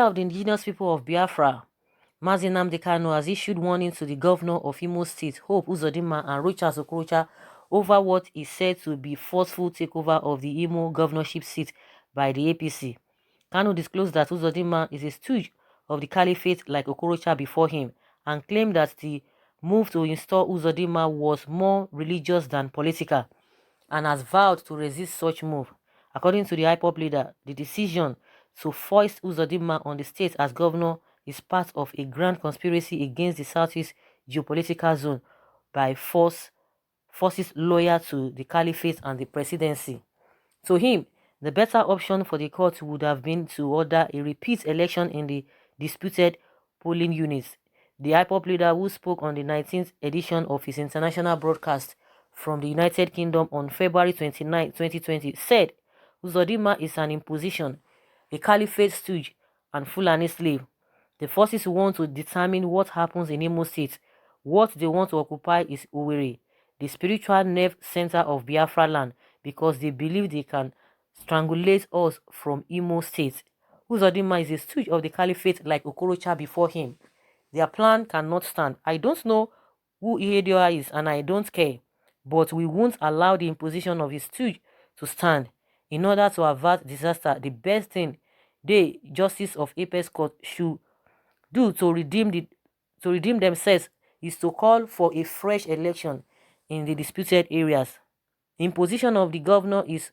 of the indigenous people of Biafra, Mazi Nnamdi Kanu, has issued warning to the governor of Imo State, Hope Uzodinma, and Rochas over what is said to be forceful takeover of the Imo governorship seat by the APC. Kanu disclosed that Uzodinma is a stooge of the caliphate like Okorocha before him, and claimed that the move to install Uzodinma was more religious than political, and has vowed to resist such move. According to the IPOP leader, the decision to foist Uzodinma on the state as governor is part of a grand conspiracy against the Southeast geopolitical zone by forces loyal to the caliphate and the presidency. To him, the better option for the court would have been to order a repeat election in the disputed polling units. The IPOP leader, who spoke on the 19th edition of his international broadcast from the United Kingdom on February 29, 2020, said Uzodinma is an imposition, a caliphate stooge, and Fulani slave. The forces want to determine what happens in Imo State. What they want to occupy is Owerri, the spiritual nerve center of Biafra land, because they believe they can strangulate us from Imo State. Uzodinma is a stooge of the caliphate like Okorocha before him. Their plan cannot stand. I don't know who Ihedioha is, and I don't care, but we won't allow the imposition of his stooge to stand. In order to avert disaster, the best thing the Justice of Apex Court should do to redeem themselves is to call for a fresh election in the disputed areas. The imposition of the governor is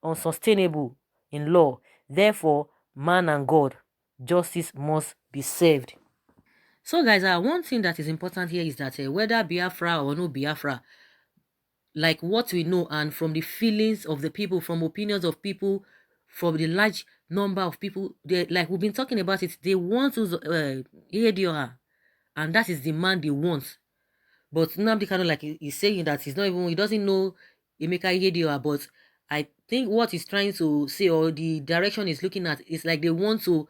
unsustainable in law. Therefore, man and God, justice must be served. So guys, one thing that is important here is that whether Biafra or no Biafra, like what we know and from the feelings of the people, from opinions of people, from the large number of people, they, like we've been talking about it, they want to Ihedioha, and that is the man they want. But Nnamdi Kanu, like he's saying that he's not even, he doesn't know Emeka Ihedioha, but I think what he's trying to say, or the direction he's looking at, is like they want to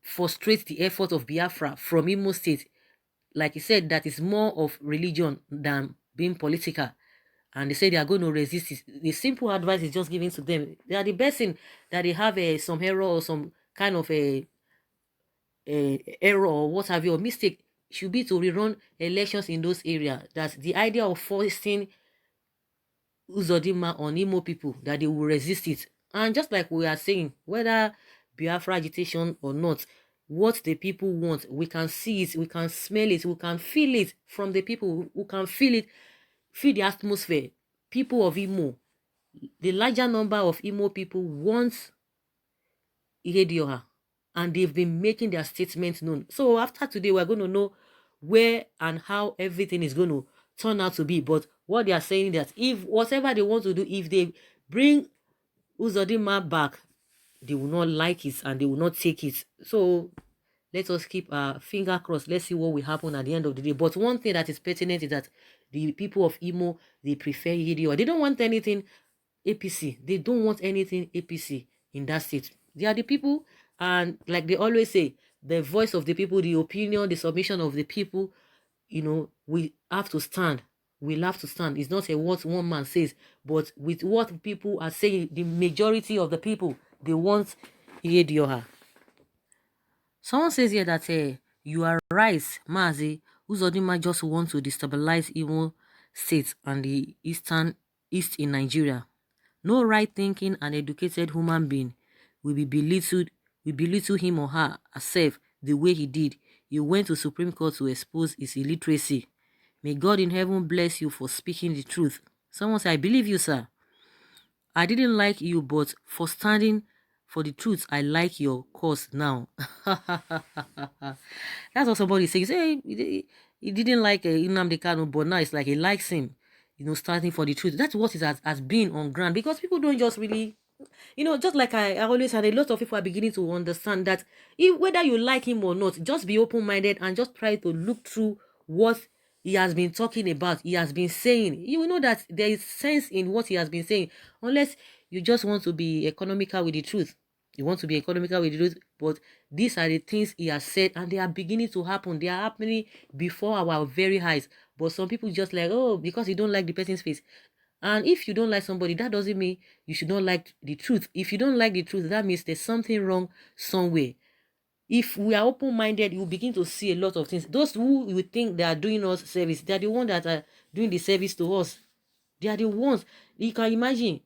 frustrate the effort of Biafra from Imo State. Like he said, that is more of religion than being political. And they say they are going to resist it. The simple advice is just given to them. They are the best thing that they have some error or some kind of a error or what have you, or mistake, should be to rerun elections in those areas. That's the idea of forcing Uzodinma on Imo people, that they will resist it. And just like we are saying, whether Biafra agitation or not, what the people want, we can see it, we can smell it, we can feel it from the people who can feel it, feel the atmosphere. People of Imo, the larger number of Imo people want Ihedioha, and they've been making their statements known. So after today, we're going to know where and how everything is going to turn out to be. But what they are saying, that if whatever they want to do, if they bring Uzodinma back, they will not like it and they will not take it. So let us keep our finger crossed. Let's see what will happen at the end of the day. But one thing that is pertinent is that the people of Imo, they prefer Ihedioha. They don't want anything APC. They don't want anything APC in that state. They are the people, and like they always say, the voice of the people, the opinion, the submission of the people, you know, we have to stand. We'll have to stand. It's not a what one man says, but with what people are saying, the majority of the people, they want Ihedioha. Someone says here that you are right, Mazi. Uzodinma just want to destabilize Imo State and the east in Nigeria. No right-thinking and educated human being will belittle him or her herself the way he did. He went to Supreme Court to expose his illiteracy. May God in heaven bless you for speaking the truth. Someone said, I believe you, sir. I didn't like you, but for standing for the truth, I like your cause now. That's what somebody says. Hey, he didn't like Nnamdi Kanu, but now it's like he likes him, you know, standing for the truth. That's what it has been on ground, because people don't just really, you know, just like I always had, a lot of people are beginning to understand that whether you like him or not, just be open-minded and just try to look through what he has been talking about, he has been saying. You will know that there is sense in what he has been saying, unless you just want to be economical with the truth. You want to be economical with the truth, but these are the things he has said, and they are beginning to happen. They are happening before our very eyes. But some people just like, oh, because you don't like the person's face. And if you don't like somebody, that doesn't mean you should not like the truth. If you don't like the truth, that means there's something wrong somewhere. if we are open-minded, you will begin to see a lot of things. Those who you think they are doing us service, they are the ones that are doing the service to us. They are the ones. You can imagine,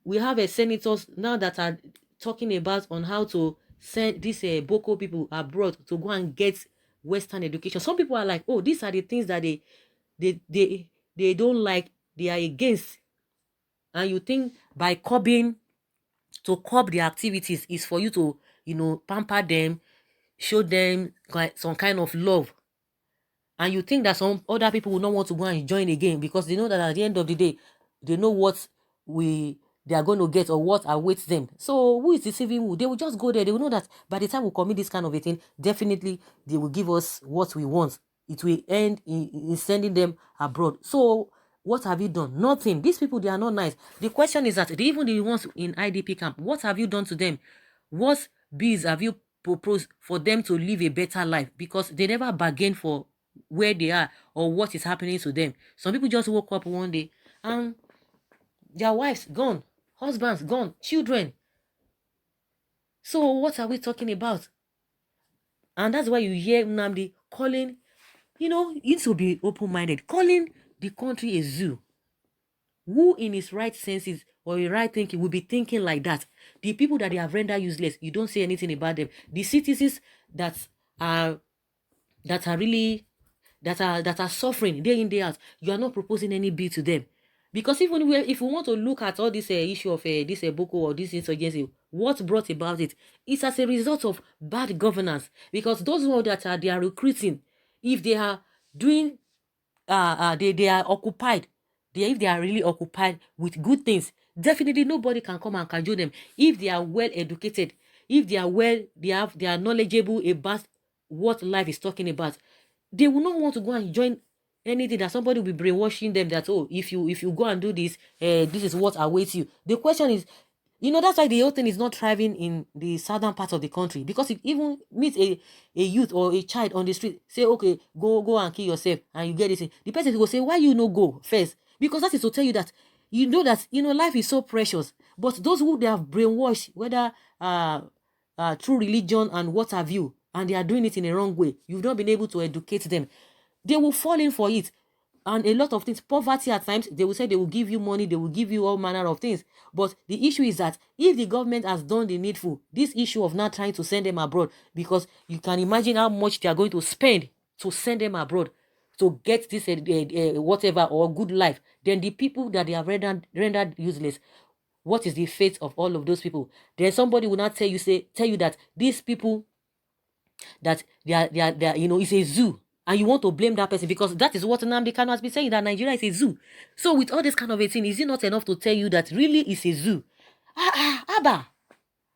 we have a senators now that are talking about on how to send these Boko people abroad to go and get Western education. Some people are like, oh, these are the things that they they they don't like, they are against. And you think by curbing, to curb their activities is for you to, pamper them, show them some kind of love. And you think that some other people will not want to go and join again because they know that at the end of the day, they know what they are going to get or what awaits them. So who is deceiving who? They will just go there. They will know that by the time we commit this kind of a thing, definitely they will give us what we want. It will end in sending them abroad. So what have you done? Nothing. These people, they are not nice. The question is that even the ones in IDP camp, what have you done to them? What bills have you proposed for them to live a better life? Because they never bargain for where they are or what is happening to them. Some people just woke up one day and their wives gone, husbands gone, children. So what are we talking about? And that's why you hear Nnamdi calling, you need to be open-minded, calling the country a zoo. Who in his right senses or in right thinking will be thinking like that? The people that they have rendered useless, you don't say anything about them. The citizens that are really that are suffering day in day out, you are not proposing any bill to them. Because even if we want to look at all this issue of this Boko or this insurgency, what brought about it? It's as a result of bad governance. Because those who they are recruiting, if they are doing they are occupied, if they are really occupied with good things, definitely nobody can come and cajole them. If they are well educated, if they are knowledgeable about what life is talking about, they will not want to go and join anything that somebody will be brainwashing them that, oh, if you go and do this, this is what awaits you. The question is, that's why the whole thing is not thriving in the southern part of the country. Because if even meet a youth or a child on the street, say, okay, go and kill yourself, and you get this, the person will say, why you no go first? Because that is to tell you that life is so precious. But those who they have brainwashed, whether through religion and what have you, and they are doing it in a wrong way, you've not been able to educate them, they will fall in for it. And a lot of things, poverty at times, they will say they will give you money, they will give you all manner of things. But the issue is that if the government has done the needful, this issue of not trying to send them abroad, because you can imagine how much they are going to spend to send them abroad to get this whatever or good life, then the people that they have rendered useless, what is the fate of all of those people? Then somebody will not tell you that these people, that they are it's a zoo, and you want to blame that person, because that is what Nnamdi Kanu has been saying, that Nigeria is a zoo. So with all this kind of a thing, is it not enough to tell you that really it's a zoo? Abba,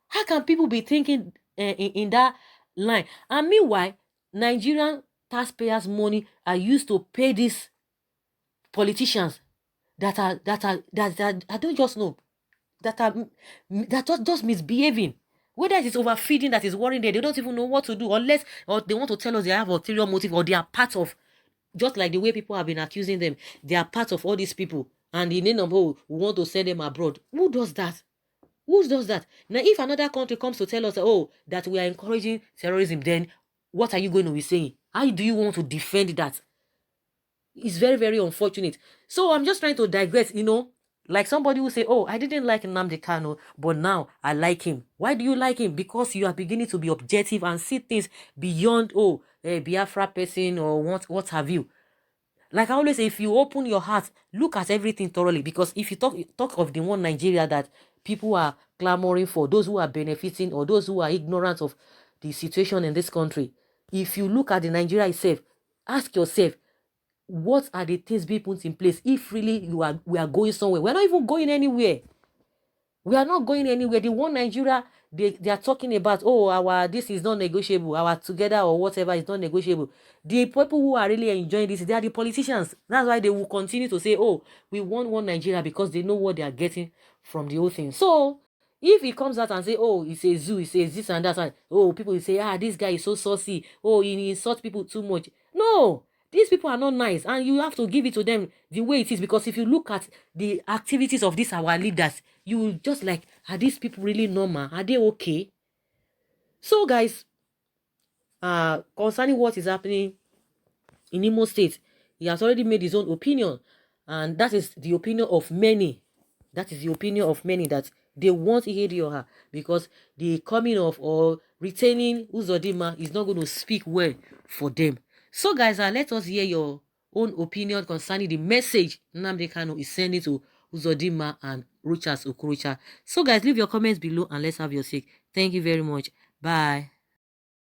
how can people be thinking in that line? And meanwhile, Nigerian taxpayers' money are used to pay these politicians that I don't just know, that just misbehaving. Whether it is overfeeding that is worrying them, they don't even know what to do, unless or they want to tell us they have ulterior motive, or they are part of, just like the way people have been accusing them, they are part of all these people, and the name of, oh, we want to send them abroad. Who does that? Who does that? Now, if another country comes to tell us, oh, that we are encouraging terrorism, then what are you going to be saying? How do you want to defend that? It's very, very unfortunate. So I'm just trying to digress, like somebody will say, oh, I didn't like Nnamdi Kanu, but now I like him. Why do you like him? Because you are beginning to be objective and see things beyond, oh, a Biafra person or what have you. Like I always say, if you open your heart, look at everything thoroughly. Because if you talk of the one Nigeria that people are clamoring for, those who are benefiting or those who are ignorant of the situation in this country, if you look at the Nigeria itself, ask yourself, what are the things being put in place if really we are going somewhere? We're not even going anywhere. We are not going anywhere. The one Nigeria they are talking about, oh, our this is not negotiable, our together or whatever is not negotiable. The people who are really enjoying this, they are the politicians. That's why they will continue to say, oh, we want one Nigeria, because they know what they are getting from the whole thing. So if he comes out and say, oh, it's a zoo, it says this and that, and oh, people will say, this guy is so saucy, oh, he insults people too much. No, these people are not nice, and you have to give it to them the way it is. Because if you look at the activities of these our leaders, you will just like, are these people really normal? Are they okay? So guys, concerning what is happening in Imo State. He has already made his own opinion, and that is the opinion of many. That is the opinion of many, that they want Ihedioha, because the coming of or retaining Uzodinma is not going to speak well for them. So guys, let us hear your own opinion concerning the message Nnamdi Kanu is sending to Uzodinma and Rochas. So guys, leave your comments below and let's have your take. Thank you very much. Bye.